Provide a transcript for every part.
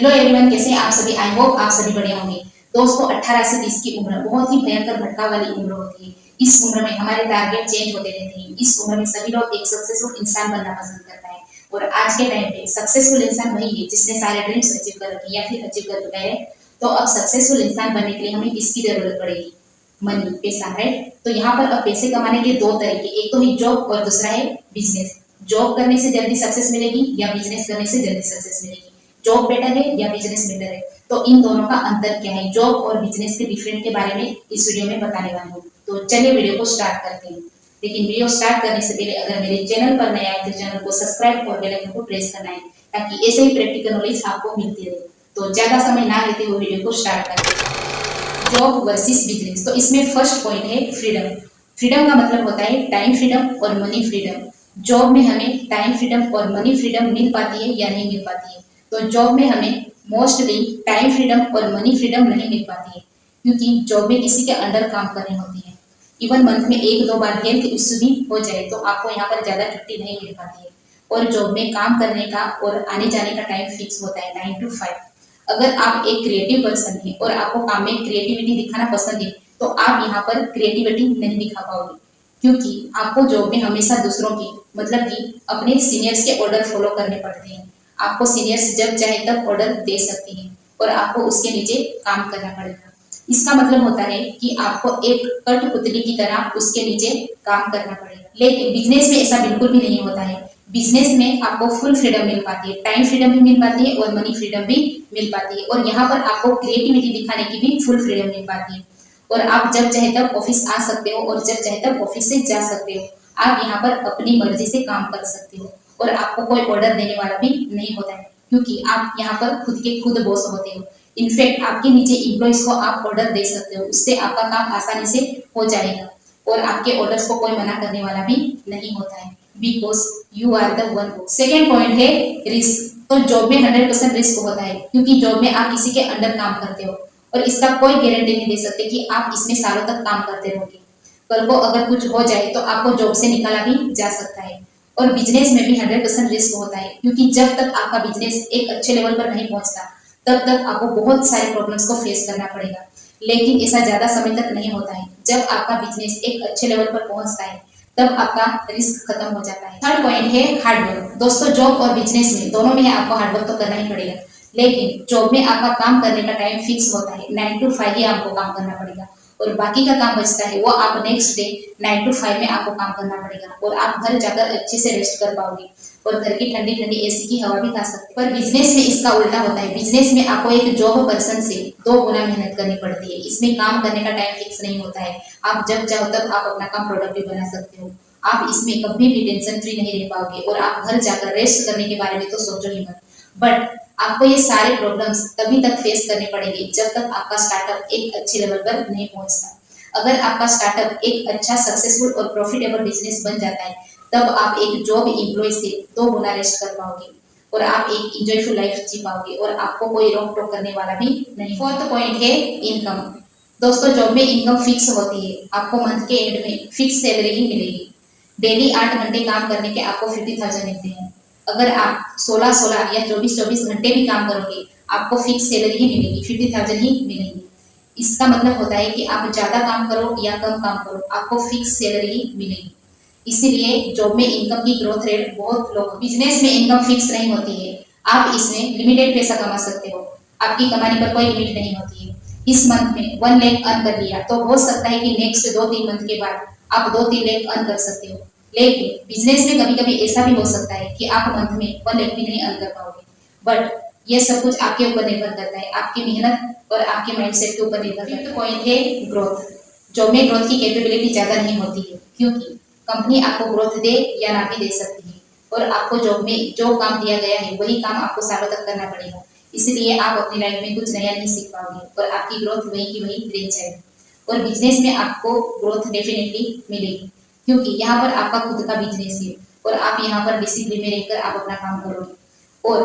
Hello everyone, कैसे हैं आप सभी। आई होप आप सभी बढ़िया होंगे। दोस्तों, 18 से 30 की उम्र बहुत ही भयंकर भटकाव वाली उम्र होती है। इस उम्र में हमारे टारगेट चेंज होते रहते हैं। इस उम्र में सभी लोग एक सक्सेसफुल इंसान बनना पसंद करता है और आज के टाइम पे सक्सेसफुल इंसान वही है जिसने सारे ड्रीम्स अचीव कर रखे या फिर अचीव कर चुका है। तो अब सक्सेसफुल इंसान बनने के लिए हमें किसकी जरूरत पड़ेगी? मनी, पैसा, राइट। तो यहाँ पर अब पैसे कमाने के दो तरीके, एक तो है जॉब और दूसरा है बिजनेस। जॉब करने से जल्दी सक्सेस मिलेगी या बिजनेस करने से जल्दी सक्सेस मिलेगी? जॉब बेटर है या बिजनेस बेटर है? तो इन दोनों का अंतर क्या है, जॉब और बिजनेस के डिफरेंट के बारे में इस वीडियो में बताने वाली हूँ। तो चलिए वीडियो को स्टार्ट करते हैं। लेकिन वीडियो स्टार्ट करने से पहले अगर मेरे चैनल पर नया है तो चैनल को सब्सक्राइब और बेल आइकन को प्रेस करना है ताकि ऐसे ही प्रैक्टिकल नॉलेज आपको मिलती रहे। तो ज्यादा समय ना लेते हुए वीडियो को स्टार्ट करते हैं। Job versus business. तो इसमें फर्स्ट पॉइंट है फ्रीडम। फ्रीडम का मतलब होता है टाइम फ्रीडम और मनी फ्रीडम। जॉब में हमें टाइम फ्रीडम और मनी फ्रीडम मिल पाती है या नहीं मिल पाती है? तो जॉब में हमें मोस्टली टाइम फ्रीडम और मनी फ्रीडम नहीं मिल पाती है क्योंकि जॉब में किसी के अंडर काम करनी होती है। इवन मंथ में एक दो बार हेल्थ इश्यू भी हो जाए तो आपको यहाँ पर ज्यादा छुट्टी नहीं मिल पाती है। और जॉब में काम करने का और आने जाने का टाइम फिक्स होता है 9 to 5। अगर आप एक क्रिएटिव पर्सन है और आपको काम में क्रिएटिविटी दिखाना पसंद है तो आप यहाँ पर क्रिएटिविटी नहीं दिखा पाओगे क्योंकि आपको जॉब में हमेशा दूसरों की मतलब कि अपने सीनियर्स के ऑर्डर फॉलो करने पड़ते हैं। आपको सीनियर्स जब चाहे तब ऑर्डर दे सकती हैं और आपको उसके नीचे काम करना पड़ेगा। इसका मतलब होता है कि आपको एक कठपुतली की तरह उसके नीचे काम करना पड़ेगा। लेकिन बिजनेस में ऐसा बिल्कुल भी नहीं होता है। बिजनेस में आपको फुल फ्रीडम मिल पाती है, टाइम फ्रीडम भी मिल पाती है और मनी फ्रीडम भी मिल पाती है। और यहाँ पर आपको क्रिएटिविटी दिखाने की भी फुल फ्रीडम मिल पाती है और आप जब चाहे तब ऑफिस आ सकते हो और जब चाहे तब ऑफिस से जा सकते हो। आप यहाँ पर अपनी मर्जी से काम कर सकते हो और आपको कोई ऑर्डर देने वाला भी नहीं होता है क्योंकि आप यहाँ पर खुद के खुद बॉस होते हो। इनफैक्ट आपके नीचे इम्प्लॉइज को आप ऑर्डर दे सकते हो, उससे आपका काम आसानी से हो जाएगा और आपके ऑर्डर्स को कोई मना करने वाला भी नहीं होता है because you are the one. Second point है रिस्क। तो जॉब में 100% रिस्क होता है क्योंकि जॉब में आप किसी के अंडर काम करते हो और इसका कोई गारंटी नहीं दे सकते कि आप इसमें सालों तक काम करते रहोगे। कल को अगर कुछ हो जाए तो आपको जॉब से निकाला भी जा सकता है। और बिजनेस में भी 100% रिस्क होता है क्योंकि जब तक आपका बिजनेस एक अच्छे लेवल पर नहीं पहुंचता तब तक आपको बहुत सारे प्रॉब्लम्स को फेस करना पड़ेगा। लेकिन ऐसा ज्यादा समय तक नहीं होता है। जब आपका बिजनेस एक अच्छे लेवल पर पहुंचता है तब आपका रिस्क खत्म हो जाता है। थर्ड पॉइंट है हार्डवर्क। दोस्तों, जॉब और बिजनेस में दोनों में आपको हार्डवर्क तो करना ही पड़ेगा। लेकिन जॉब में आपका काम करने का टाइम फिक्स होता है, 9 to 5 ही आपको काम करना पड़ेगा और बाकी का काम बचता है वो आप नेक्स्ट डे 9 to 5 में आपको काम करना पड़ेगा और आप घर जाकर अच्छे से रेस्ट कर पाओगे और घर की ठंडी ठंडी एसी की हवा भी खा सकते हैं। पर बिजनेस में इसका उल्टा होता है। बिजनेस में आपको एक जॉब पर्सन से 2 गुना मेहनत करनी पड़ती है। इसमें काम करने का टाइम फिक्स नहीं होता है। आप जब चाहो तब आप अपना काम प्रोडक्टिव बना सकते हो। आप इसमें कभी भी टेंशन फ्री नहीं रह पाओगे और आप घर जाकर रेस्ट करने के बारे में तो सोचो ही मत। बट आपको ये सारे प्रॉब्लम्स तभी तक फेस करने पड़ेंगे जब तक आपका स्टार्टअप एक अच्छे लेवल पर नहीं पहुंचता। अगर आपका स्टार्टअप एक अच्छा सक्सेसफुल और प्रॉफिटेबल बिजनेस बन जाता है तब आप एक जॉब एम्प्लॉय से 2 गुना रेस्ट कर पाओगे और आप एक इंजॉयफुल लाइफ जी पाओगे और आपको कोई रोक टोक करने वाला भी नहीं। फोर्थ पॉइंट है इनकम। दोस्तों, जॉब में इनकम फिक्स होती है। आपको मंथ के एंड में फिक्स सैलरी ही मिलेगी। डेली 8 घंटे काम करने के आपको 50,000 मिलते हैं। अगर आप 16-16 या 24-24 घंटे भी काम करोगे आपको फिक्स सैलरी ही मिलेगी, 50,000 ही मिलेगी। इसका मतलब होता है कि आप ज्यादा काम करो या कम काम करो आपको फिक्स सैलरी ही मिलेगी। इसीलिए जॉब में इनकम की ग्रोथ रेट बहुत लो। बिजनेस में इनकम फिक्स नहीं होती है। आप इसमें लिमिटेड पैसा कमा सकते हो। आपकी कमाने पर कोई लिमिट नहीं होती है। इस मंथ में 1 लाख अर्न कर लिया तो हो सकता है कि नेक्स्ट 2-3 मंथ के बाद आप 2-3 लाख अर्न कर सकते हो। लेकिन बिजनेस में कभी कभी ऐसा भी हो सकता है कि आप मंथ में 1 लाख भी नहीं अर्न कर पाओगे। बट ये सब कुछ आपके ऊपर निर्भर करता है, आपकी मेहनत और आपके माइंडसेट के ऊपर निर्भर करता है। पॉइंट है ग्रोथ। जॉब में ग्रोथ की कैपेबिलिटी ज्यादा नहीं होती है क्योंकि कंपनी आपको ग्रोथ दे या ना भी दे सकती है और आपको जॉब में जो काम दिया गया है वही काम आपको सालों तक करना पड़ेगा। इसलिए आप अपनी लाइफ में कुछ नया नहीं सीख पाओगे और आपकी ग्रोथ वही की वही रह जाएगी। और बिजनेस में आपको ग्रोथ डेफिनेटली मिलेगी क्योंकि यहाँ पर आपका खुद का बिजनेस है और आप यहाँ पर डिसिप्लिन में रहकर आप अपना काम करोगे और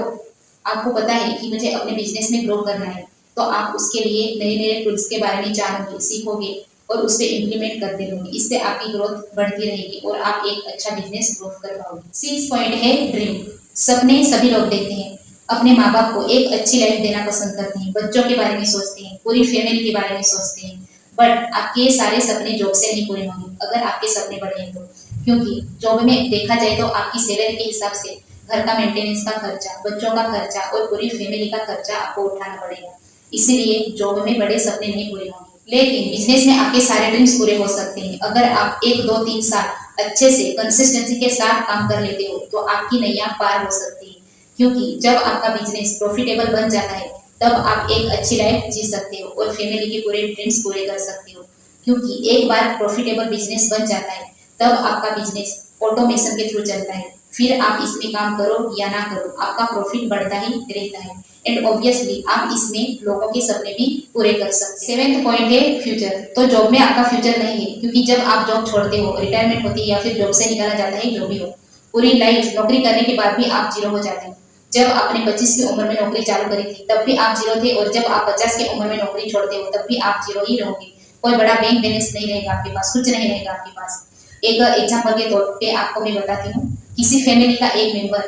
आपको पता है कि मुझे अपने बिजनेस में ग्रो करना है तो आप उसके लिए नए नए टूल्स के बारे में जानोगे, सीखोगे और उस पर इम्प्लीमेंट करते रहोगे। इससे आपकी ग्रोथ बढ़ती रहेगी और आप एक अच्छा बिजनेस ग्रो कर पाओगे। 6 पॉइंट है ड्रीम। सपने सभी लोग देखते हैं अपने माँ बाप को एक अच्छी लाइफ देना पसंद करते हैं, बच्चों के बारे में सोचते हैं, पूरी फैमिली के बारे में सोचते हैं। बट आपके ये सारे सपने जॉब से नहीं पूरे होंगे अगर आपके सपने बड़े हैं तो, क्योंकि जॉब में देखा जाए तो आपकी सैलरी के हिसाब से घर का मेंटेनेंस का खर्चा, बच्चों का खर्चा और पूरी फैमिली का खर्चा आपको उठाना पड़ेगा। इसीलिए जॉब में बड़े सपने नहीं पूरे होंगे, लेकिन बिजनेस में आपके सारे ड्रीम्स पूरे हो सकते हैं अगर आप 1 2 3 साल अच्छे से कंसिस्टेंसी के साथ काम कर लेते हो तो आपकी नैया पार हो सकती है। क्योंकि जब आपका बिजनेस प्रॉफिटेबल बन जाता है तब आप एक अच्छी लाइफ जी सकते हो और फैमिली के पूरे ड्रीम्स पूरे कर सकते हो। क्योंकि एक बार प्रॉफिटेबल बिजनेस बन जाता है तब आपका बिजनेस ऑटोमेशन के थ्रू चलता है, फिर आप इसमें काम करो या ना करो आपका प्रॉफिट बढ़ता ही रहता है। एंड ऑब्वियसली आप इसमें लोगों के सपने भी पूरे कर सकते हैं। 7th पॉइंट है फ्यूचर। तो जॉब में आपका फ्यूचर नहीं है, क्योंकि जब आप जॉब छोड़ते हो, रिटायरमेंट होती है या फिर जॉब से निकाला जाता है, जो भी हो, पूरी लाइफ नौकरी करने के बाद भी आप जीरो हो जाते हो। जब आपने 25 की उम्र में नौकरी चालू करी थी तब भी आप जीरो थे, और जब आप 50 की उम्र में नौकरी छोड़ते हो तब भी आप जीरो ही रहोगे। कोई बड़ा बैंक बैलेंस नहीं रहेगा आपके पास, कुछ नहीं रहेगा आपके पास। एक एग्जाम्पल के तौर पे आपको मैं बताती हूँ, किसी फैमिली का एक मेंबर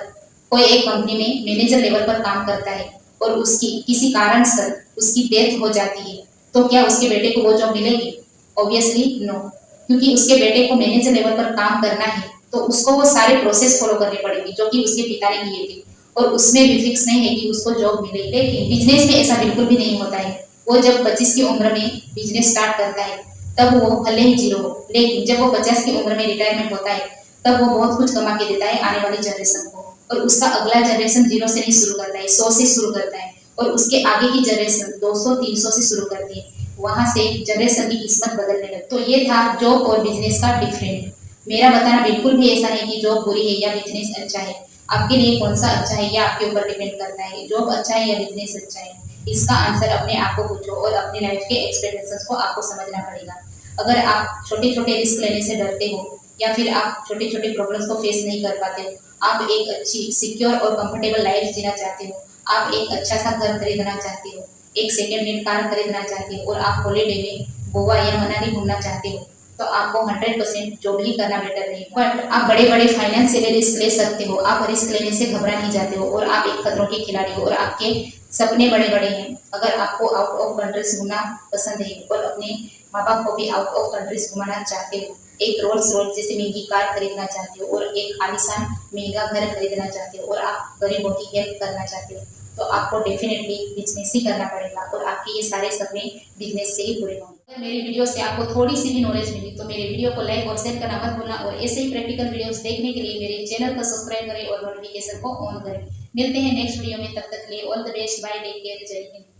कोई एक कंपनी में मैनेजर लेवल पर काम करता है और उसकी किसी कारण से उसकी डेथ हो जाती है, तो क्या उसके बेटे को वो जॉब मिलेगी? ऑब्वियसली नो, क्योंकि उसके बेटे को मैनेजर लेवल पर काम करना है तो उसको वो सारे प्रोसेस फॉलो करने पड़ेंगे जो कि उसके पिता ने किए थे, और उसमें भी फिक्स नहीं है कि उसको जॉब मिले। लेकिन बिजनेस में ऐसा बिल्कुल भी नहीं होता है। वो जब 25 की उम्र में बिजनेस स्टार्ट करता है तब वो भले ही जीरो हो, लेकिन जब वो 50 की उम्र में रिटायरमेंट होता है तब वो बहुत कुछ कमा के देता है आने वाली जनरेशन को, और उसका अगला जनरेशन जीरो से नहीं शुरू करता है, 100 से शुरू करता है, और उसके आगे की जनरेशन 200 300 से शुरू करती है। वहां से जनरेशन की किस्मत बदलने लगती। तो ये था जॉब और बिजनेस का डिफरेंट। मेरा बताना बिल्कुल भी ऐसा नहीं कि जॉब बुरी है या बिजनेस अच्छा है। आपके लिए कौन सा अच्छा है या आपके ऊपर डिपेंड करता है, जॉब अच्छा है या बिजनेस अच्छा है। इसका आंसर अपने आप को पूछो और अपनी लाइफ के एक्सपीरियंसेस को आपको समझना पड़ेगा। अगर आप छोटे छोटे रिस्क लेने से डरते हो या फिर आप छोटे छोटे प्रॉब्लम्स को फेस नहीं कर पाते हो, आप एक अच्छी सिक्योर और कंफर्टेबल लाइफ जीना चाहते हो, आप एक अच्छा सा घर खरीदना चाहते हो, एक सेकेंड हैंड कार खरीदना चाहते हो, और आप हॉलीडे में गोवा या मनाली घूमना चाहते हो, तो आपको 100% जॉब ही करना बेटर नहीं। बट आप बड़े बड़े फाइनेंशियल रिस्क ले सकते हो, आप रिस्क लेने से घबरा नहीं जाते हो, और आप एक खतरों के खिलाड़ी हो और आपके सपने बड़े बड़े हैं। अगर आपको आउट ऑफ कंट्रीज घूमना पसंद है और अपने माँ बाप को भी आउट ऑफ कंट्रीज घुमाना चाहते हो, एक रोल्स रॉयस जैसे महंगी कार खरीदना चाहते हो, और एक आलीशान महंगा घर खरीदना चाहते हो, और आप गरीबों की हेल्प करना चाहते हो, तो आपको डेफिनेटली बिजनेस ही करना पड़ेगा, और आपके ये सारे सपने बिजनेस से ही पूरे होंगे। अगर मेरी वीडियो से आपको थोड़ी सी भी नॉलेज मिली तो मेरे वीडियो को लाइक और शेयर करना मत भूलना, और ऐसे ही प्रैक्टिकल वीडियोस देखने के लिए मेरे चैनल को सब्सक्राइब करें और नोटिफिकेशन को ऑन करें। मिलते हैं नेक्स्ट वीडियो में, तब तक के लिए all the best, bye, take care, जय हिंद।